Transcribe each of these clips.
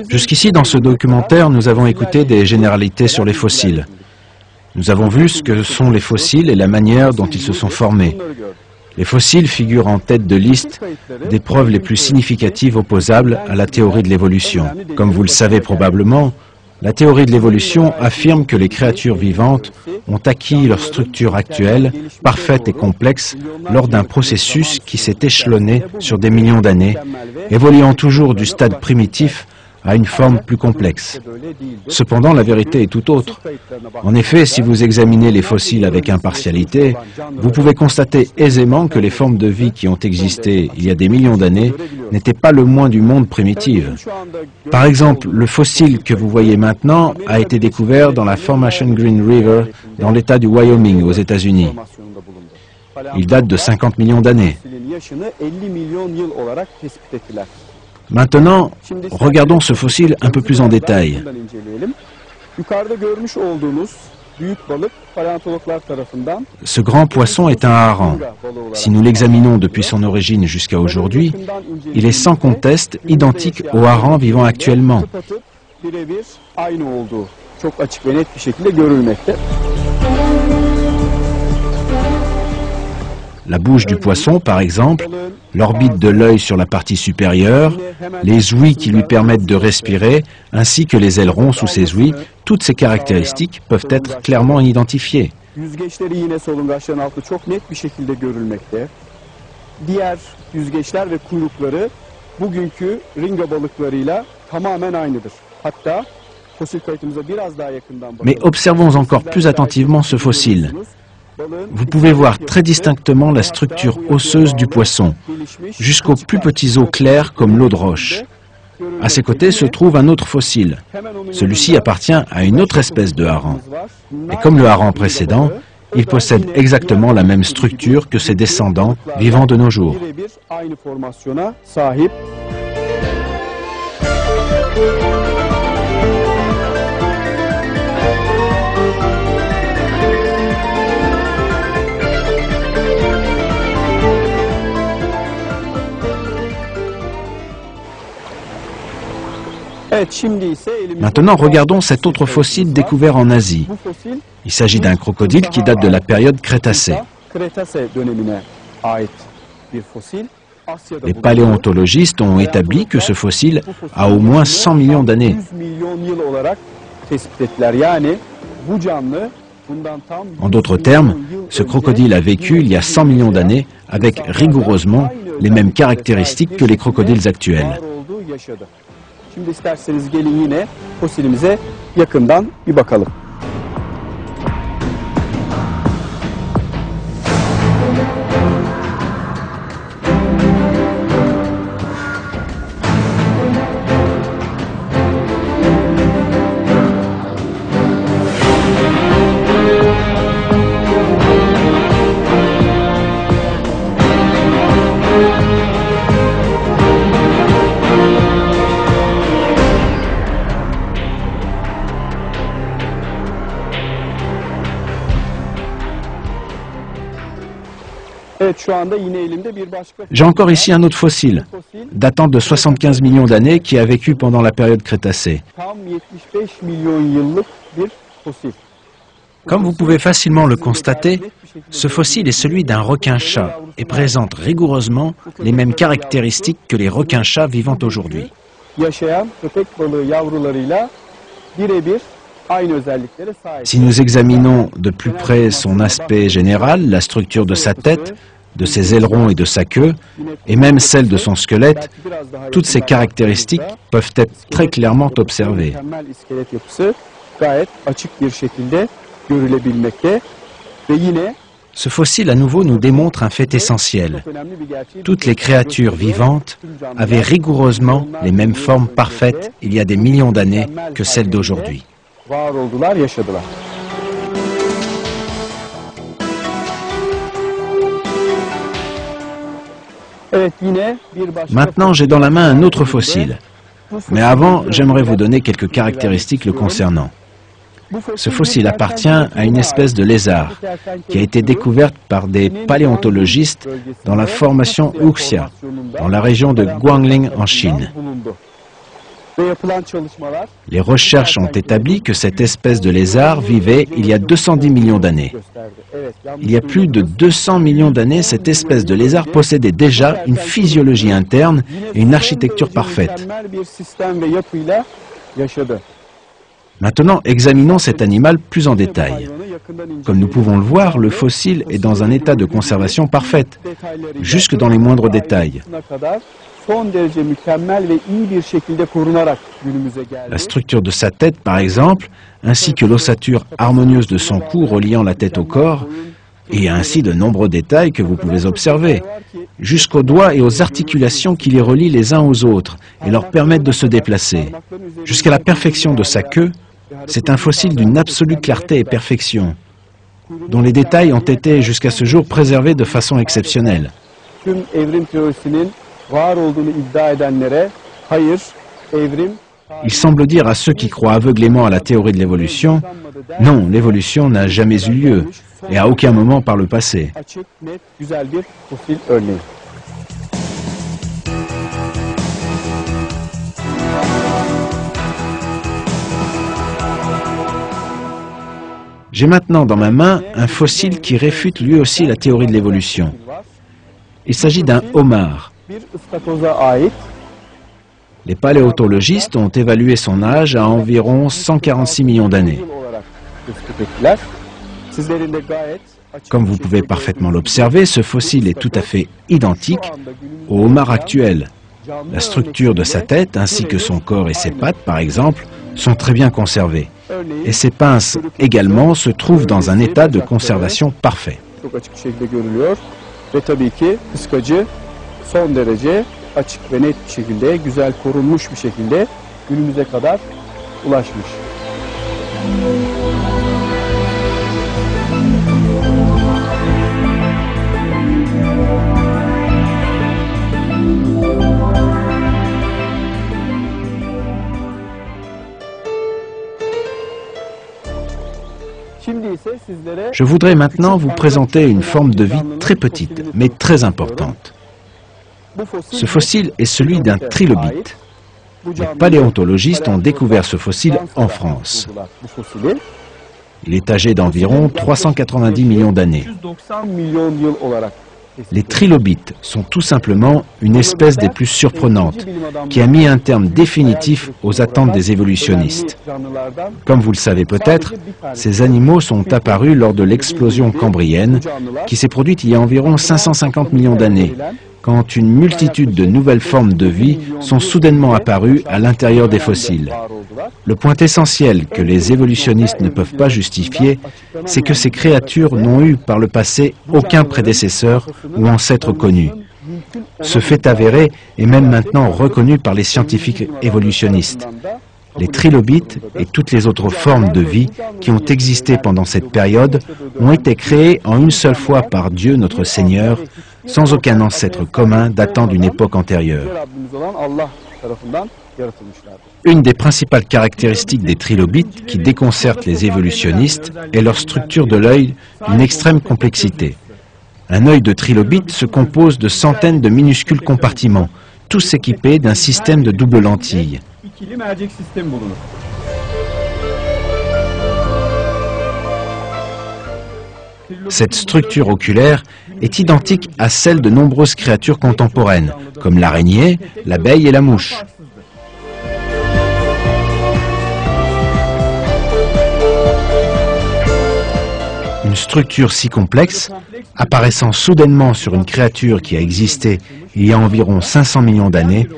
Jusqu'ici, dans ce documentaire, nous avons écouté des généralités sur les fossiles. Nous avons vu ce que sont les fossiles et la manière dont ils se sont formés. Les fossiles figurent en tête de liste des preuves les plus significatives opposables à la théorie de l'évolution. Comme vous le savez probablement, la théorie de l'évolution affirme que les créatures vivantes ont acquis leur structure actuelle, parfaite et complexe, lors d'un processus qui s'est échelonné sur des millions d'années, évoluant toujours du stade primitif à une forme plus complexe. Cependant, la vérité est tout autre. En effet, si vous examinez les fossiles avec impartialité, vous pouvez constater aisément que les formes de vie qui ont existé il y a des millions d'années n'étaient pas le moins du monde primitives. Par exemple, le fossile que vous voyez maintenant a été découvert dans la Formation Green River, dans l'État du Wyoming, aux États-Unis. Il date de 50 millions d'années. Maintenant, regardons ce fossile un peu plus en détail. Ce grand poisson est un hareng. Si nous l'examinons depuis son origine jusqu'à aujourd'hui, il est sans conteste identique au hareng vivant actuellement. La bouche du poisson, par exemple, l'orbite de l'œil sur la partie supérieure, les ouïes qui lui permettent de respirer, ainsi que les ailerons sous ses ouïes, toutes ces caractéristiques peuvent être clairement identifiées. Mais observons encore plus attentivement ce fossile. Vous pouvez voir très distinctement la structure osseuse du poisson, jusqu'aux plus petits os clairs comme l'eau de roche. À ses côtés se trouve un autre fossile. Celui-ci appartient à une autre espèce de hareng. Et comme le hareng précédent, il possède exactement la même structure que ses descendants vivant de nos jours. Maintenant, regardons cet autre fossile découvert en Asie. Il s'agit d'un crocodile qui date de la période Crétacé. Les paléontologistes ont établi que ce fossile a au moins 100 millions d'années. En d'autres termes, ce crocodile a vécu il y a 100 millions d'années avec rigoureusement les mêmes caractéristiques que les crocodiles actuels. Şimdi isterseniz gelin yine fosilimize yakından bir bakalım. J'ai encore ici un autre fossile, datant de 75 millions d'années, qui a vécu pendant la période Crétacée. Comme vous pouvez facilement le constater, ce fossile est celui d'un requin-chat et présente rigoureusement les mêmes caractéristiques que les requins-chats vivant aujourd'hui. Si nous examinons de plus près son aspect général, la structure de sa tête, de ses ailerons et de sa queue, et même celle de son squelette, toutes ces caractéristiques peuvent être très clairement observées. Ce fossile à nouveau nous démontre un fait essentiel. Toutes les créatures vivantes avaient rigoureusement les mêmes formes parfaites il y a des millions d'années que celles d'aujourd'hui. Maintenant, j'ai dans la main un autre fossile. Mais avant, j'aimerais vous donner quelques caractéristiques le concernant. Ce fossile appartient à une espèce de lézard qui a été découverte par des paléontologistes dans la formation Wuxia, dans la région de Guangling en Chine. Ve yapılan çalışmalar Les recherches ont établi que cette espèce de lézard vivait il y a 210 millions d'années. gösterdi. Evet, yalnız Il y a plus de 200 millions d'années, cette espèce de lézard possédait déjà une physiologie interne et une architecture parfaite. mükemmel bir sistem ve yapıyla yaşadı. Maintenant, examinons cet animal plus en détail. Comme nous pouvons le voir, le fossile est dans un état de conservation parfaite, jusque dans les moindres détails. Son derece mükemmel ve iyi bir şekilde korunarak günümüze geldi. La structure de sa tête, par exemple, ainsi que l'ossature harmonieuse de son cou reliant la tête au corps, et ainsi de nombreux détails que vous pouvez observer, jusqu'aux doigts et aux articulations qui les relient les uns aux autres et leur permettent de se déplacer. Jusqu'à la perfection de sa queue, c'est un fossile d'une absolue clarté et perfection, dont les détails ont été jusqu'à ce jour préservés de façon exceptionnelle. Tüm evrim teorisinin var olduğunu iddia edenlere hayır, evrim Il semble dire à ceux qui croient aveuglément à la théorie de l'évolution, non, l'évolution n'a jamais eu lieu, et à aucun moment par le passé. açık, net, güzel bir fosil örneği. J'ai maintenant dans ma main un fossile qui réfute lui aussi la théorie de l'évolution. Il s'agit d'un homard. Bir ıstakoza ait Les paléontologistes ont évalué son âge à environ 146 millions d'années. yıl olarak tespit ettiler. Sizlerin de gayet açık Comme bir vous pouvez şekilde parfaitement l'observer, ce fossile est tout à fait identique şu anda günümüzde au homard actuel. canlı La structure de sa tête, ainsi que son corps et ses pattes, par exemple, sont très bien conservées. örneği Et ses pinces également se trouvent dans un état de conservation parfait. çok açık bir şekilde görülüyor. Ve tabii ki kıskacı son derece açık ve net bir şekilde, güzel korunmuş bir şekilde günümüze kadar ulaşmış. Şimdi ise sizlere Je voudrais maintenant vous présenter une forme de vie très petite, mais très importante. bu fosil Ce fossile est celui d'un trilobite. Les paléontologistes ont découvert ce fossile en France. Bu fosili Il est âgé d'environ 390 millions d'années. 190 milyon yıl olarak Les trilobites sont tout simplement une espèce des plus surprenantes, qui a mis un terme définitif aux attentes des évolutionnistes. Comme vous le savez peut-être, ces animaux sont apparus lors de l'explosion cambrienne, qui s'est produite il y a environ 550 millions d'années, quand une multitude de nouvelles formes de vie sont soudainement apparues à l'intérieur des fossiles. Le point essentiel que les évolutionnistes ne peuvent pas justifier, c'est que ces créatures n'ont eu par le passé aucun prédécesseur ou ancêtre connu. Ce fait avéré est même maintenant reconnu par les scientifiques évolutionnistes. Les trilobites et toutes les autres formes de vie qui ont existé pendant cette période ont été créées en une seule fois par Dieu notre Seigneur, sans aucun ancêtre commun datant d'une époque antérieure. Une des principales caractéristiques des trilobites qui déconcertent les évolutionnistes est leur structure de l'œil d'une extrême complexité. Un œil de trilobite se compose de centaines de minuscules compartiments, tous équipés d'un système de double lentille. İkili mercek sistemi bulunur. Cette structure oculaire est identique à celle de nombreuses créatures contemporaines, comme l'araignée, l'abeille et la mouche. Une structure si complexe, apparaissant soudainement sur une créature qui a existé il y a environ 500 millions d'années,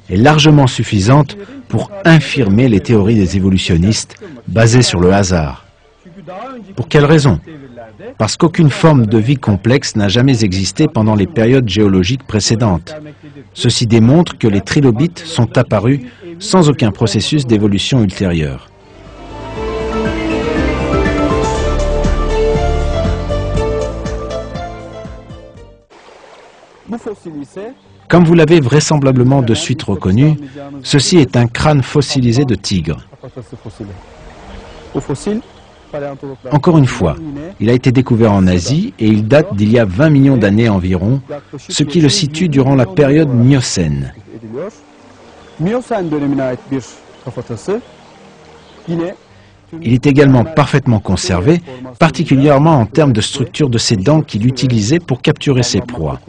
est largement suffisante pour infirmer les théories des évolutionnistes basées sur le hasard. Pour quelle raison? Parce qu'aucune forme de vie complexe n'a jamais existé pendant les périodes géologiques précédentes. Ceci démontre que les trilobites sont apparus sans aucun processus d'évolution ultérieure. Bu fosil ise Comme vous l'avez vraisemblablement de suite reconnu, ceci est un crâne fossilisé de tigre. kafatası fosili. Bu fosil paleontologlar Encore une fois, il a été découvert en Asie et il date d'il y a 20 millions d'années environ, ce qui le situe durant la période Miocène. ediliyor. Miyosen dönemine ait bir kafatası. Yine Il est également parfaitement conservé, particulièrement en termes de structure de ses dents qu'il utilisait pour capturer ses proies.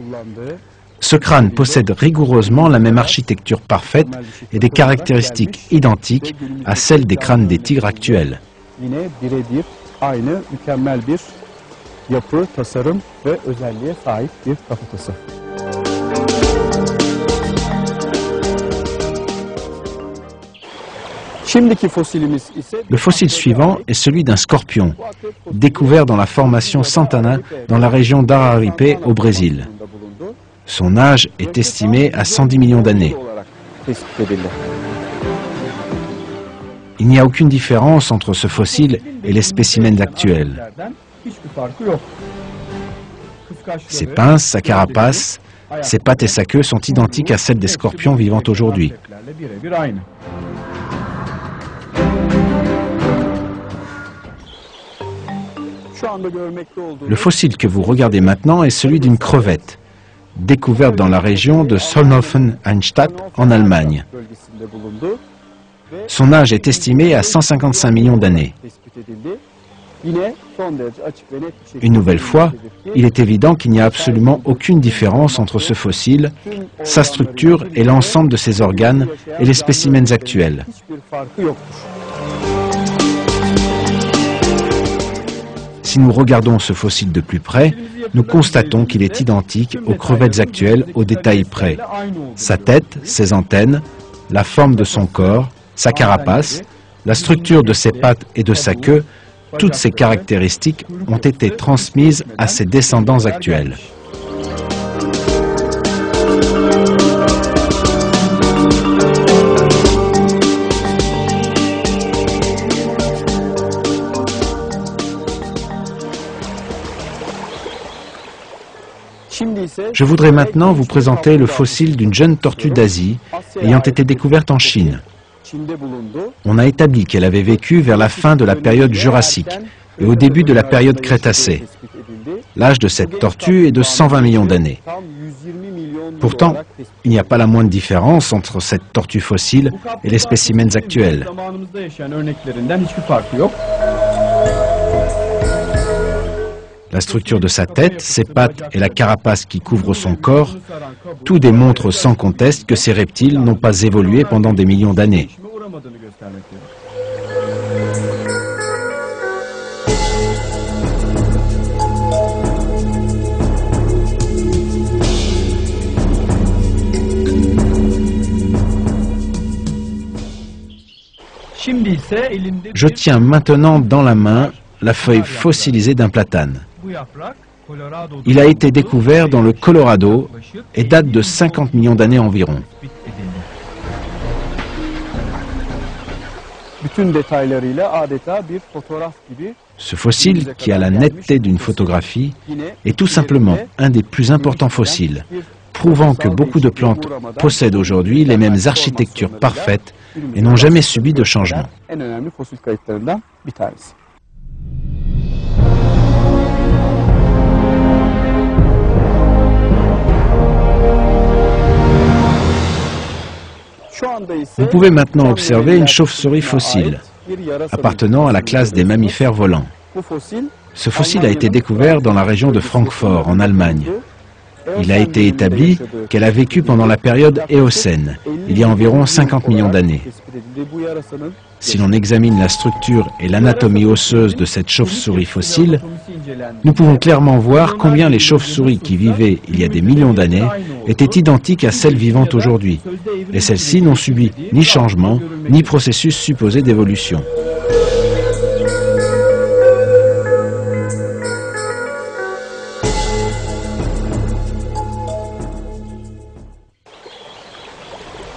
Ce crâne possède rigoureusement la même architecture parfaite et des caractéristiques identiques à celles des crânes des tigres actuels. yine birebir aynı mükemmel bir yapı, tasarım ve özelliğe sahip bir kafatası. Şimdiki fosilimiz ise Le fossile suivant est celui d'un scorpion, découvert dans la formation Santana dans la région d'Araripe au Brésil. Son âge est estimé à 110 millions d'années. olarak tespit edildi. Il n'y a aucune différence entre ce fossile et les spécimens actuels. Hiçbir farkı yok. Ses pinces, sa carapace, ses pattes et sa queue sont identiques à celles des scorpions vivant aujourd'hui. Birebir aynı. Şu anda görmekte olduğunuz Le fossile que vous regardez maintenant est celui d'une crevette, découverte dans la région de Solnhofen-Einstadt en Allemagne. bölgesinde bulundu. Son âge est estimé à 155 millions d'années. Tespit edildi. Yine son derece açık ve net bir şekilde Une nouvelle fois, il est évident qu'il n'y a absolument aucune différence entre ce fossile, sa structure et l'ensemble de ses organes et les spécimens actuels. hiçbir farkı yoktur. Si nous regardons ce fossile de plus près, nous constatons qu'il est identique aux crevettes actuelles au détail près. Sa tête, ses antennes, la forme de son corps, sa carapace, la structure de ses pattes et de sa queue, toutes ces caractéristiques ont été transmises à ses descendants actuels. Şimdi ise Je voudrais maintenant vous présenter le fossile d'une jeune tortue d'Asie ayant été découverte en Chine. Çin'de bulundu. On a établi qu'elle avait vécu vers la fin de la période jurassique et au début de la période crétacée. Tespit edildi. L'âge de cette tortue est de 120 millions d'années. Tam 120 milyon yıl Pourtant, olarak tespit il n'y a pas la moindre différence entre cette tortue fossile et les spécimens actuels. Zamanımızda yaşayan örneklerinden hiçbir farkı yok. La structure de sa tête, ses pattes et la carapace qui couvre son corps, tout démontre sans conteste que ces reptiles n'ont pas évolué pendant des millions d'années. Değişime uğramadığını göstermektedir. Şimdi ise elimde Je tiens maintenant dans la main la feuille fossilisée d'un platane. bu yaprak Colorado'da Il a été découvert dans le Colorado et date de 50 millions d'années environ. tespit edildi. Bütün detaylarıyla adeta bir fotoğraf gibi Ce fossile, qui a la netteté d'une photographie, yine est tout simplement un des plus importants fossiles, prouvant que beaucoup de plantes possèdent aujourd'hui les mêmes architectures parfaites et n'ont jamais subi de changement. en önemli fosil kayıtlarından bir tanesi. Şu anda ise Vous pouvez maintenant observer une chauve-souris fossile, bir yarasa appartenant à la classe des mammifères volants. bu fosil Ce fossile a été découvert dans la région de Francfort, en Allemagne. Il a été établi qu'elle a vécu pendant la période Éocène, il y a environ 50 millions d'années. tespit edildi. Bu yarasanın Si l'on examine la structure et l'anatomie osseuse de cette chauve-souris fossile, nous pouvons clairement voir combien les chauves-souris qui vivaient il y a des millions d'années étaient identiques à celles vivantes aujourd'hui. Et celles-ci n'ont subi ni changement, ni processus supposé d'évolution.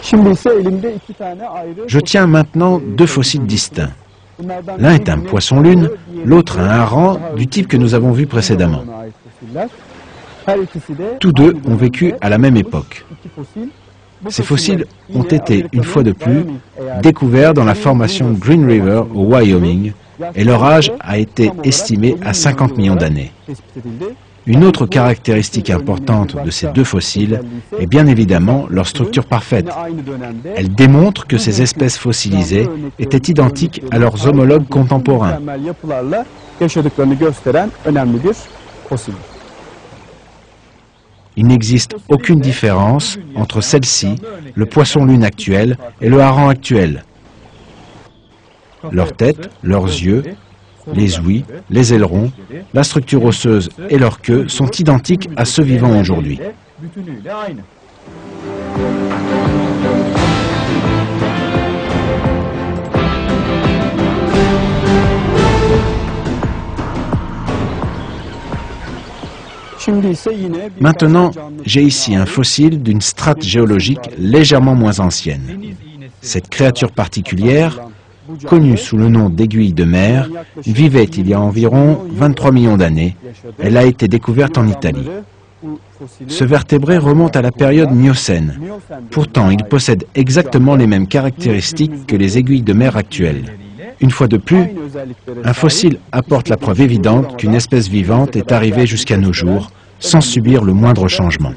Şimdi ise elimde iki tane ayrı Je tiens maintenant deux fossiles distincts. Bunlardan L'un biri est un yine poisson-lune, l'autre un hareng du type que nous avons vu précédemment. Ona ait fosiller. Her ikisi de Tous deux aynı ont vécu dönemde à la même époque. iki fosil. Bu Ces fosiller fossiles ont yine été, une fois de plus, Wyoming eyaleti- découverts dans la formation Green River au Wyoming, et leur âge a été estimé à 50 millions d'années. Tespit edildi. Une autre caractéristique importante de ces deux fossiles est bien évidemment leur structure parfaite. Elle démontre que ces espèces fossilisées étaient identiques à leurs homologues contemporains. Il n'existe aucune différence entre celle-ci, le poisson-lune actuel et le hareng actuel. Leur tête, leurs yeux, les ouïes, les ailerons, la structure osseuse et leur queue sont identiques à ceux vivant aujourd'hui. Maintenant, j'ai ici un fossile d'une strate géologique légèrement moins ancienne. Cette créature particulière, connue sous le nom d'aiguille de mer, vivait il y a environ 23 millions d'années. Elle a été découverte en Italie. Ce vertébré remonte à la période Miocène. Pourtant, il possède exactement les mêmes caractéristiques que les aiguilles de mer actuelles. Une fois de plus, un fossile apporte la preuve évidente qu'une espèce vivante est arrivée jusqu'à nos jours sans subir le moindre changement.